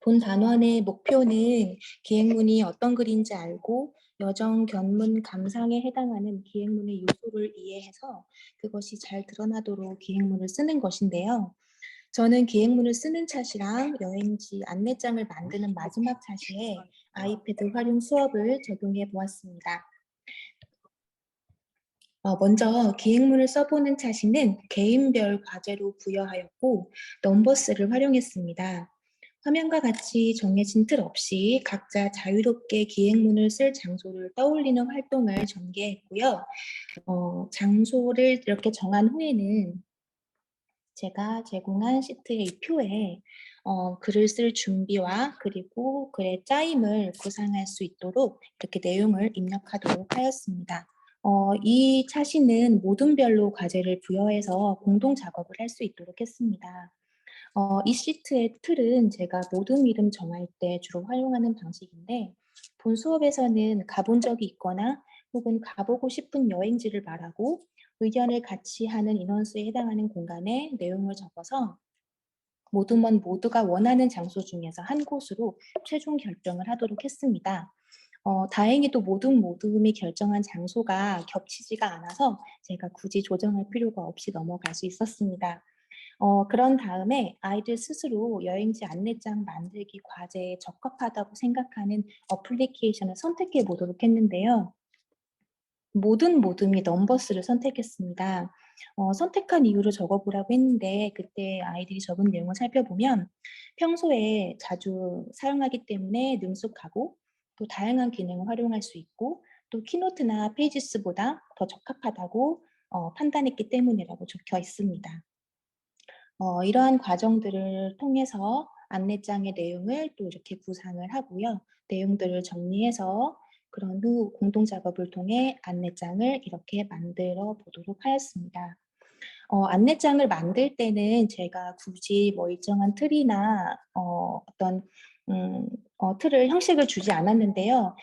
본 단원의 목표는 기행문이 어떤 글인지 알고 여정, 견문, 감상에 해당하는 기행문의 요소를 이해해서 그것이 잘 드러나도록 기행문을 쓰는 것인데요. 저는 기행문을 쓰는 차시랑 여행지 안내장을 만드는 마지막 차시에 아이패드 활용 수업을 적용해 보았습니다. 먼저 기행문을 써보는 차시는 개인별 과제로 부여하였고 넘버스를 활용했습니다. 화면과 같이 정해진 틀 없이 각자 자유롭게 기행문을 쓸 장소를 떠올리는 활동을 전개했고요. 장소를 이렇게 정한 후에는 제가 제공한 시트의 표에 글을 쓸 준비와 그리고 글의 짜임을 구상할 수 있도록 이렇게 내용을 입력하도록 하였습니다. 이 차시는 모둠별로 과제를 부여해서 공동 작업을 할 수 있도록 했습니다. 이 시트의 틀은 제가 모둠 이름 정할 때 주로 활용하는 방식인데 본 수업에서는 가본 적이 있거나 혹은 가보고 싶은 여행지를 말하고 의견을 같이 하는 인원수에 해당하는 공간에 내용을 적어서 모둠원 모두가 원하는 장소 중에서 한 곳으로 최종 결정을 하도록 했습니다. 다행히도 모둠이 결정한 장소가 겹치지가 않아서 제가 굳이 조정할 필요가 없이 넘어갈 수 있었습니다. 그런 다음에 아이들 스스로 여행지 안내장 만들기 과제에 적합하다고 생각하는 어플리케이션을 선택해 보도록 했는데요. 모든 모둠이 넘버스를 선택했습니다. 선택한 이유를 적어보라고 했는데 그때 아이들이 적은 내용을 살펴보면 평소에 자주 사용하기 때문에 능숙하고 또 다양한 기능을 활용할 수 있고 또 키노트나 페이지스보다 더 적합하다고 판단했기 때문이라고 적혀 있습니다. 이러한 과정들을 통해서 안내장의 내용을 또 이렇게 구상을 하고요. 내용들을 정리해서 그런 후 공동 작업을 통해 안내장을 이렇게 만들어 보도록 하였습니다. 안내장을 만들 때는 제가 굳이 뭐 일정한 틀이나 어떤 틀을 형식을 주지 않았는데요.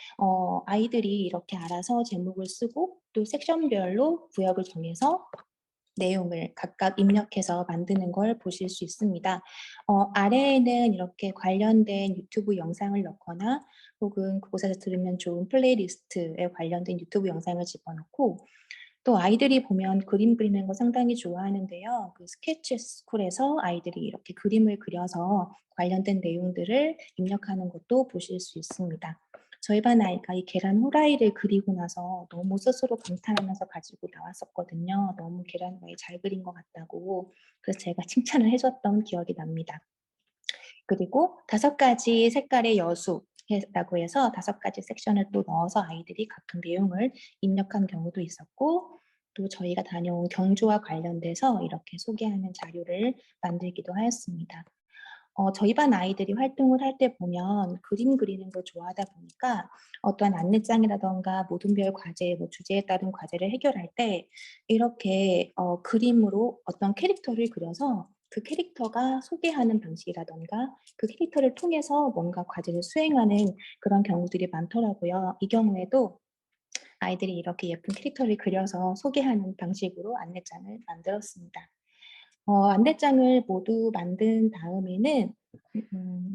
아이들이 이렇게 알아서 제목을 쓰고 또 섹션별로 구역을 정해서 내용을 각각 입력해서 만드는 걸 보실 수 있습니다. 아래에는 이렇게 관련된 유튜브 영상을 넣거나 혹은 그곳에서 들으면 좋은 플레이리스트에 관련된 유튜브 영상을 집어넣고 또 아이들이 보면 그림 그리는 거 상당히 좋아하는데요. 그 스케치 스쿨에서 아이들이 이렇게 그림을 그려서 관련된 내용들을 입력하는 것도 보실 수 있습니다. 저희 반 아이가 이 계란 후라이를 그리고 나서 너무 스스로 감탄하면서 가지고 나왔었거든요. 너무 계란 후라이 잘 그린 것 같다고. 그래서 제가 칭찬을 해줬던 기억이 납니다. 그리고 5가지 색깔의 여수라고 해서 5가지 섹션을 또 넣어서 아이들이 각각 내용을 입력한 경우도 있었고 또 저희가 다녀온 경주와 관련돼서 이렇게 소개하는 자료를 만들기도 하였습니다. 저희 반 아이들이 활동을 할 때 보면 그림 그리는 걸 좋아하다 보니까 어떠한 안내장이라든가 모든별 과제, 뭐 주제에 따른 과제를 해결할 때 이렇게 그림으로 어떤 캐릭터를 그려서 그 캐릭터가 소개하는 방식이라든가 그 캐릭터를 통해서 뭔가 과제를 수행하는 그런 경우들이 많더라고요. 이 경우에도 아이들이 이렇게 예쁜 캐릭터를 그려서 소개하는 방식으로 안내장을 만들었습니다. 안내장을 모두 만든 다음에는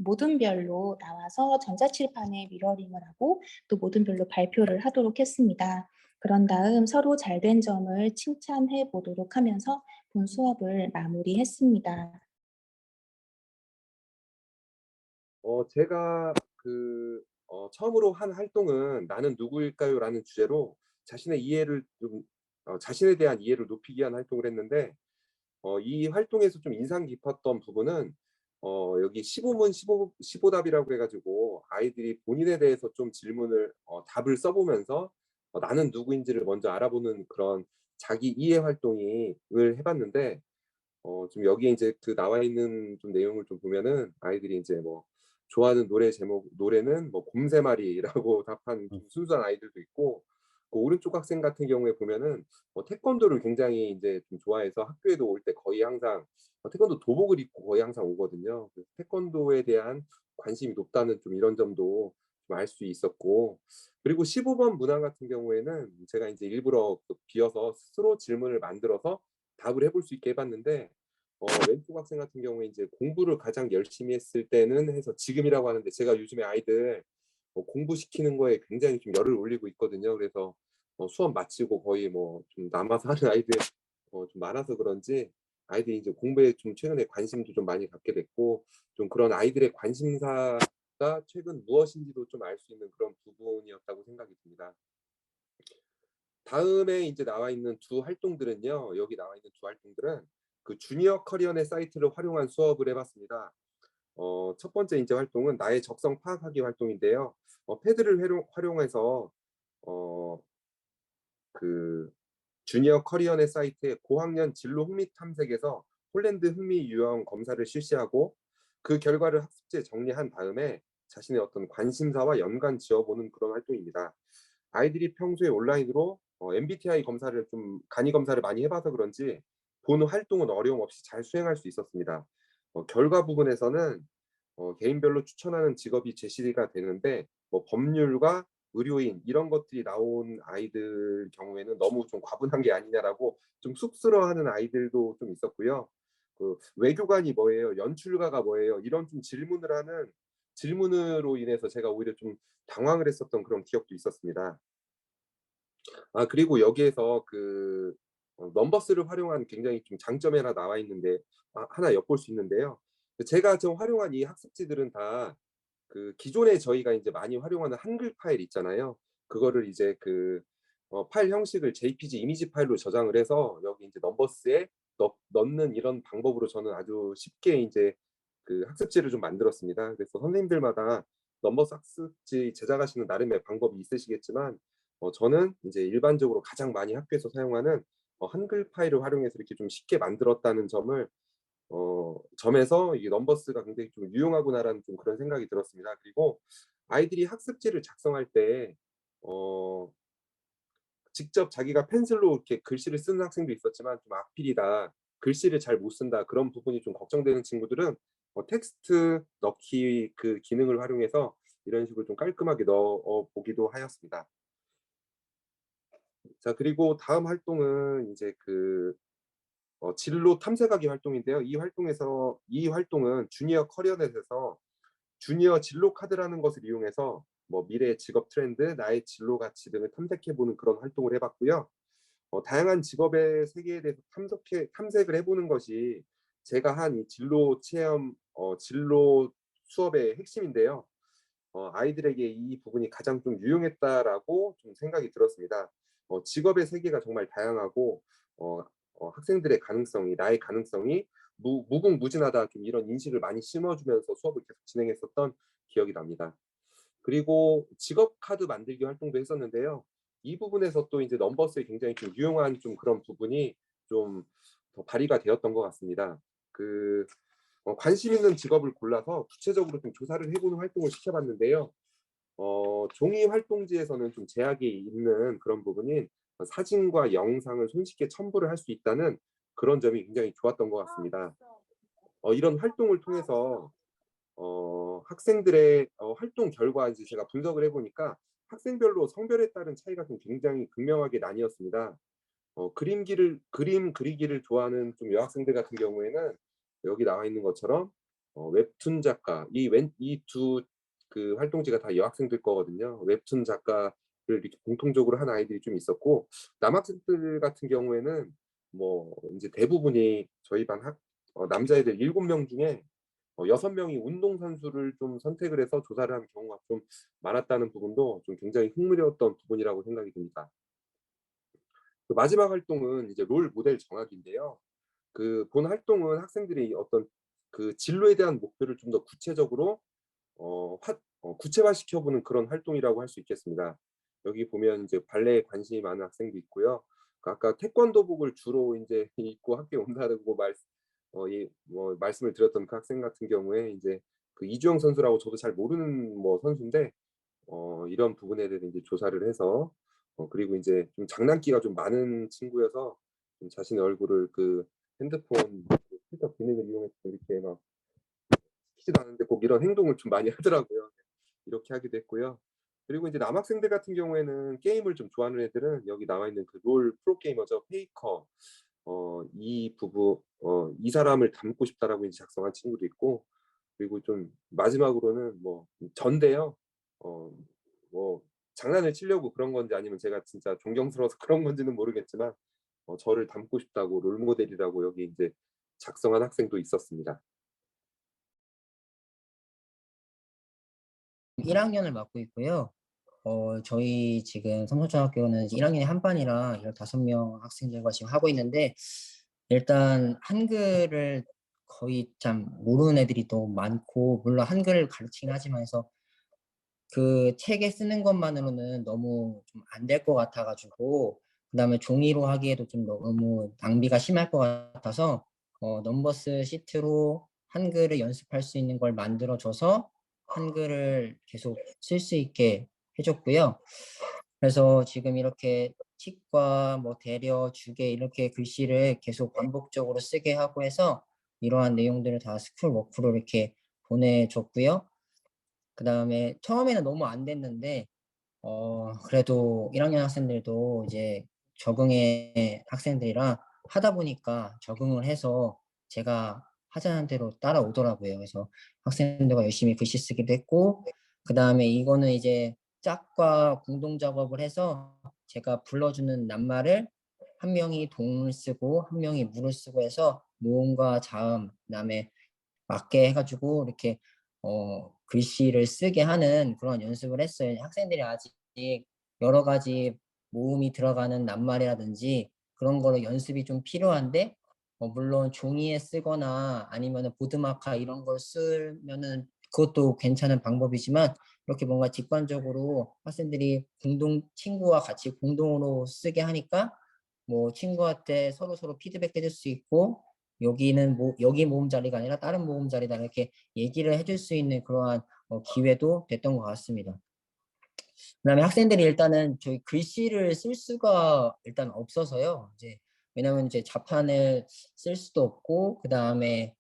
모둠별로 나와서 전자칠판에 미러링을 하고 또 모둠별로 발표를 하도록 했습니다. 그런 다음 서로 잘된 점을 칭찬해 보도록 하면서 본 수업을 마무리했습니다. 제가 처음으로 한 활동은 '나는 누구일까요?'라는 주제로 자신의 이해를 좀 자신에 대한 이해를 높이기 위한 활동을 했는데 이 활동에서 좀 인상 깊었던 부분은 여기 15문 15 답이라고 해 가지고 아이들이 본인에 대해서 좀 질문을 답을 써 보면서 나는 누구인지를 먼저 알아보는 그런 자기 이해 활동이 을 해 봤는데 좀 여기에 인제 그 나와 있는 좀 내용을 좀 보면은 아이들이 인제 뭐 좋아하는 노래 제목 노래는 뭐 곰새마리라고 답한 좀 순수한 아이들도 있고 그 오른쪽 학생 같은 경우에 보면은 태권도를 굉장히 인제 좀 좋아해서 학교에도 올 때 거의 항상 태권도 도복을 입고 거의 항상 오거든요. 그래서 태권도에 대한 관심이 높다는 좀 이런 점도 좀 알 수 있었고 그리고 15번 문항 같은 경우에는 제가 인제 일부러 비어서 스스로 질문을 만들어서 답을 해볼 수 있게 해 봤는데 왼쪽 학생 같은 경우에 이제 공부를 가장 열심히 했을 때는 해서 지금이라고 하는데, 제가 요즘에 아이들 공부시키는 거에 굉장히 좀 열을 올리고 있거든요. 그래서 수업 마치고 거의 뭐 좀 남아서 하는 아이들 좀 많아서 그런지 아이들이 이제 공부에 좀 최근에 관심도 좀 많이 갖게 됐고, 좀 그런 아이들의 관심사가 최근 무엇인지도 좀 알 수 있는 그런 부분이었다고 생각이 듭니다. 다음에 이제 나와 있는 두 활동들은요. 여기 나와 있는 두 활동들은 그 주니어 커리어넷 사이트를 활용한 수업을 해봤습니다. 첫 번째 이제 활동은 나의 적성 파악하기 활동인데요. 패드를 활용해서 어, 그 주니어 커리어넷 사이트의 고학년 진로 흥미 탐색에서 폴란드 흥미 유형 검사를 실시하고, 그 결과를 학습지에 정리한 다음에 자신의 어떤 관심사와 연관 지어보는 그런 활동입니다. 아이들이 평소에 온라인으로 MBTI 검사를 좀 간이 검사를 많이 해봐서 그런지 본 활동은 어려움 없이 잘 수행할 수 있었습니다. 결과 부분에서는 개인별로 추천하는 직업이 제시가 되는데, 뭐 법률과 의료인 이런 것들이 나온 아이들 경우에는 너무 좀 과분한 게 아니냐라고 좀 쑥스러워하는 아이들도 좀 있었고요. 그 외교관이 뭐예요? 연출가가 뭐예요? 이런 좀 질문을 하는 질문으로 인해서 제가 오히려 좀 당황을 했었던 그런 기억도 있었습니다. 그리고 여기에서 그 넘버스를 활용한 굉장히 좀 장점이 하나 나와 있는데, 하나 엿볼 수 있는데요. 제가 좀 활용한 이 학습지들은 다 그 기존에 저희가 이제 많이 활용하는 한글 파일 있잖아요. 그거를 이제 그 파일 형식을 JPG 이미지 파일로 저장을 해서 여기 이제 넘버스에 넣는 이런 방법으로 저는 아주 쉽게 이제 그 학습지를 좀 만들었습니다. 그래서 선생님들마다 넘버스 학습지 제작하시는 나름의 방법이 있으시겠지만, 저는 이제 일반적으로 가장 많이 학교에서 사용하는 한글 파일을 활용해서 이렇게 좀 쉽게 만들었다는 점에서 이 넘버스가 굉장히 좀 유용하구나라는 좀 그런 생각이 들었습니다. 그리고 아이들이 학습지를 작성할 때 어, 직접 자기가 펜슬로 이렇게 글씨를 쓰는 학생도 있었지만, 좀 악필이다, 글씨를 잘 못 쓴다, 그런 부분이 좀 걱정되는 친구들은 텍스트 넣기 그 기능을 활용해서 이런 식으로 좀 깔끔하게 넣어 보기도 하였습니다. 자, 그리고 다음 활동은 이제 그 진로 탐색하기 활동인데요. 이 활동은 주니어 커리어넷에서 주니어 진로 카드라는 것을 이용해서 뭐 미래의 직업 트렌드, 나의 진로 가치 등을 탐색해보는 그런 활동을 해봤고요. 다양한 직업의 세계에 대해서 탐색을 해보는 것이 제가 한 이 진로 체험, 진로 수업의 핵심인데요. 아이들에게 이 부분이 가장 좀 유용했다라고 좀 생각이 들었습니다. 직업의 세계가 정말 다양하고 어, 학생들의 가능성이, 나의 가능성이 무궁무진하다, 좀 이런 인식을 많이 심어주면서 수업을 계속 진행했었던 기억이 납니다. 그리고 직업 카드 만들기 활동도 했었는데요. 이 부분에서 또 이제 넘버스에 굉장히 좀 유용한 좀 그런 부분이 좀 더 발휘가 되었던 것 같습니다. 그 관심 있는 직업을 골라서 구체적으로 좀 조사를 해보는 활동을 시켜봤는데요. 종이 활동지에서는 좀 제약이 있는 그런 부분인 사진과 영상을 손쉽게 첨부를 할 수 있다는 그런 점이 굉장히 좋았던 것 같습니다. 이런 활동을 통해서 학생들의 활동 결과 이제 제가 분석을 해보니까 학생별로 성별에 따른 차이가 좀 굉장히 극명하게 나뉘었습니다. 그림 그리기를 좋아하는 좀 여학생들 같은 경우에는 여기 나와 있는 것처럼 웹툰 작가, 이 두 그 활동지가 다 여학생들 거거든요. 웹툰 작가를 이렇게 공통적으로 한 아이들이 좀 있었고, 남학생들 같은 경우에는 뭐 이제 대부분이 저희 반 남자애들 7명 중에 6명이 운동선수를 좀 선택을 해서 조사를 한 경우가 좀 많았다는 부분도 좀 굉장히 흥미로웠던 부분이라고 생각이 듭니다. 그 마지막 활동은 이제 롤 모델 정하기인데요. 그 본 활동은 학생들이 어떤 그 진로에 대한 목표를 좀 더 구체적으로 구체화시켜보는 그런 활동이라고 할 수 있겠습니다. 여기 보면 이제 발레에 관심이 많은 학생도 있고요. 그 아까 태권도복을 주로 이제 입고 학교에 온다고 말씀을 드렸던 그 학생 같은 경우에 이제 그 이주영 선수라고 저도 잘 모르는 뭐 선수인데, 이런 부분에 대해서 이제 조사를 해서 그리고 이제 좀 장난기가 좀 많은 친구여서 좀 자신의 얼굴을 그 핸드폰 그 필터 기능을 이용해서 이렇게 막 시키지도 않은데 꼭 이런 행동을 좀 많이 하더라고요. 이렇게 하기도 했고요. 그리고 이제 남학생들 같은 경우에는 게임을 좀 좋아하는 애들은 여기 나와 있는 그 롤 프로게이머죠. 페이커. 이 사람을 닮고 싶다라고 이제 작성한 친구도 있고, 그리고 좀 마지막으로는 뭐 전데요. 어 뭐 장난을 치려고 그런 건지 아니면 제가 진짜 존경스러워서 그런 건지는 모르겠지만 저를 닮고 싶다고 롤 모델이라고 여기 인제 작성한 학생도 있었습니다. 1학년을 맡고 있고요. 저희 지금 성서초등학교는 이제 1학년이 한 반이라 15명 학생들과 지금 하고 있는데, 일단 한글을 거의 참 모르는 애들이 너무 많고, 물론 한글을 가르치긴 하지만 해서 그 책에 쓰는 것만으로는 너무 좀 안 될 것 같아 가지고, 그다음에 종이로 하기에도 좀 너무 낭비가 심할 것 같아서 넘버스 시트로 한글을 연습할 수 있는 걸 만들어 줘서 한글을 계속 쓸 수 있게 해 줬고요. 그래서 지금 이렇게 치과, 뭐 대려, 주계 이렇게 글씨를 계속 반복적으로 쓰게 하고 해서 이러한 내용들을 다 스쿨 워크로 이렇게 보내 줬고요. 그다음에 처음에는 너무 안 됐는데 그래도 1 학년 학생들도 이제 적응의 학생들이라 하다 보니까 적응을 해서 제가 하자는 대로 따라오더라고요. 그래서 학생들과 열심히 글씨 쓰기도 했고, 그다음에 이거는 이제 짝과 공동 작업을 해서 제가 불러주는 낱말을 한 명이 동을 쓰고 한 명이 물을 쓰고 해서 모음과 자음, 그다음에 맞게 해 가지고 이렇게 글씨를 쓰게 하는 그런 연습을 했어요. 학생들이 아직 여러 가지 모음이 들어가는 낱말이라든지 그런 거를 연습이 좀 필요한데, 물론 종이에 쓰거나 아니면은 보드마카 이런 걸 쓰면은 그것도 괜찮은 방법이지만, 이렇게 뭔가 직관적으로 학생들이 친구와 같이 공동으로 쓰게 하니까 뭐 친구한테 서로서로 피드백해 줄 수 있고, 여기는 뭐 여기 모음 자리가 아니라 다른 모음 자리다 이렇게 얘기를 해줄 수 있는 그러한 기회도 됐던 것 같습니다. 그다음에 학생들이 일단은 저희 글씨를 쓸 수가 일단 없어서요. 이제 왜냐면 이제 자판을 쓸 수도 없고, 그다음에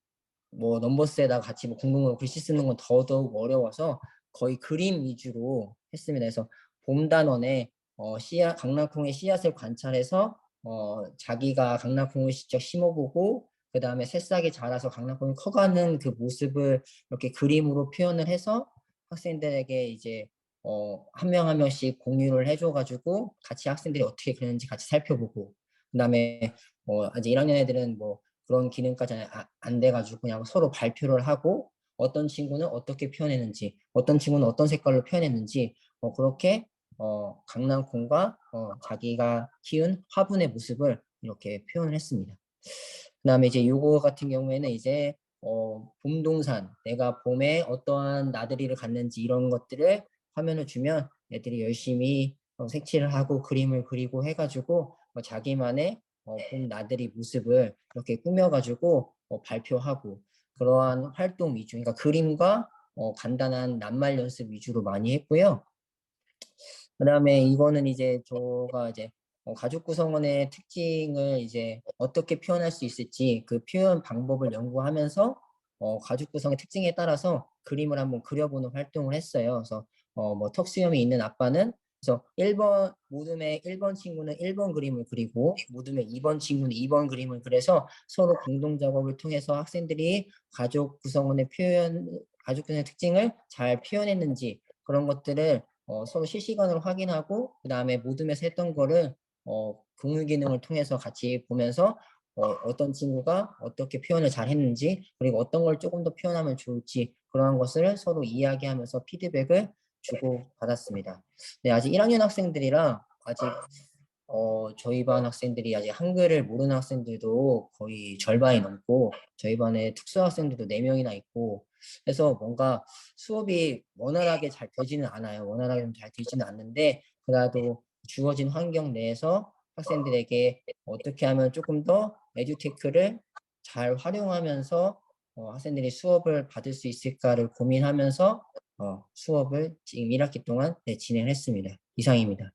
뭐 넘버스에다가 같이 뭐 공동으로 글씨 쓰는 건 더더욱 어려워서 거의 그림 위주로 했습니다. 그래서 봄 단원에 씨앗 강낭콩의 씨앗을 관찰해서 자기가 강낭콩을 직접 심어보고, 그다음에 새싹이 자라서 강낭콩이 커가는 그 모습을 이렇게 그림으로 표현을 해서 학생들에게 이제 한 명 한 명씩 공유를 해줘 가지고 같이 학생들이 어떻게 그렸는지 같이 살펴보고, 그다음에 아직 1 학년 애들은 뭐 그런 기능까지 안 돼 가지고 그냥 서로 발표를 하고, 어떤 친구는 어떻게 표현했는지, 어떤 친구는 어떤 색깔로 표현했는지 그렇게 강낭콩과 자기가 키운 화분의 모습을 이렇게 표현을 했습니다. 그다음에 이제 요거 같은 경우에는 이제 봄동산, 내가 봄에 어떠한 나들이를 갔는지 이런 것들을 화면을 주면 애들이 열심히 색칠을 하고 그림을 그리고 해 가지고 자기만의 봄 나들이 모습을 이렇게 꾸며 가지고 발표하고, 그러한 활동 위주, 그러니까 그림과 간단한 낱말 연습 위주로 많이 했고요. 그다음에 이거는 이제 제가 이제 가족 구성원의 특징을 이제 어떻게 표현할 수 있을지 그 표현 방법을 연구하면서 가족 구성의 특징에 따라서 그림을 한번 그려보는 활동을 했어요. 그래서 뭐 턱수염이 있는 아빠는, 그래서 1번 모둠의 1번 친구는 1번 그림을 그리고 모둠의 2번 친구는 2번 그림을 그려서 서로 공동 작업을 통해서 학생들이 가족 구성의 특징을 잘 표현했는지 그런 것들을 서로 실시간으로 확인하고, 그다음에 모둠에서 했던 거를 공유 기능을 통해서 같이 보면서 어떤 친구가 어떻게 표현을 잘했는지, 그리고 어떤 걸 조금 더 표현하면 좋을지 그러한 것을 서로 이야기하면서 피드백을 주고받았습니다. 네, 아직 1학년 학생들이라 아직 저희 반 학생들이 아직 한글을 모르는 학생들도 거의 절반이 넘고, 저희 반에 특수 학생들도 4명이나 있고 해서 뭔가 수업이 원활하게 잘 되지는 않아요. 원활하게 잘 되지는 않는데, 그래도 주어진 환경 내에서 학생들에게 어떻게 하면 조금 더 에듀테크를 잘 활용하면서 학생들이 수업을 받을 수 있을까를 고민하면서 수업을 지금 1학기 동안 진행을 했습니다. 이상입니다.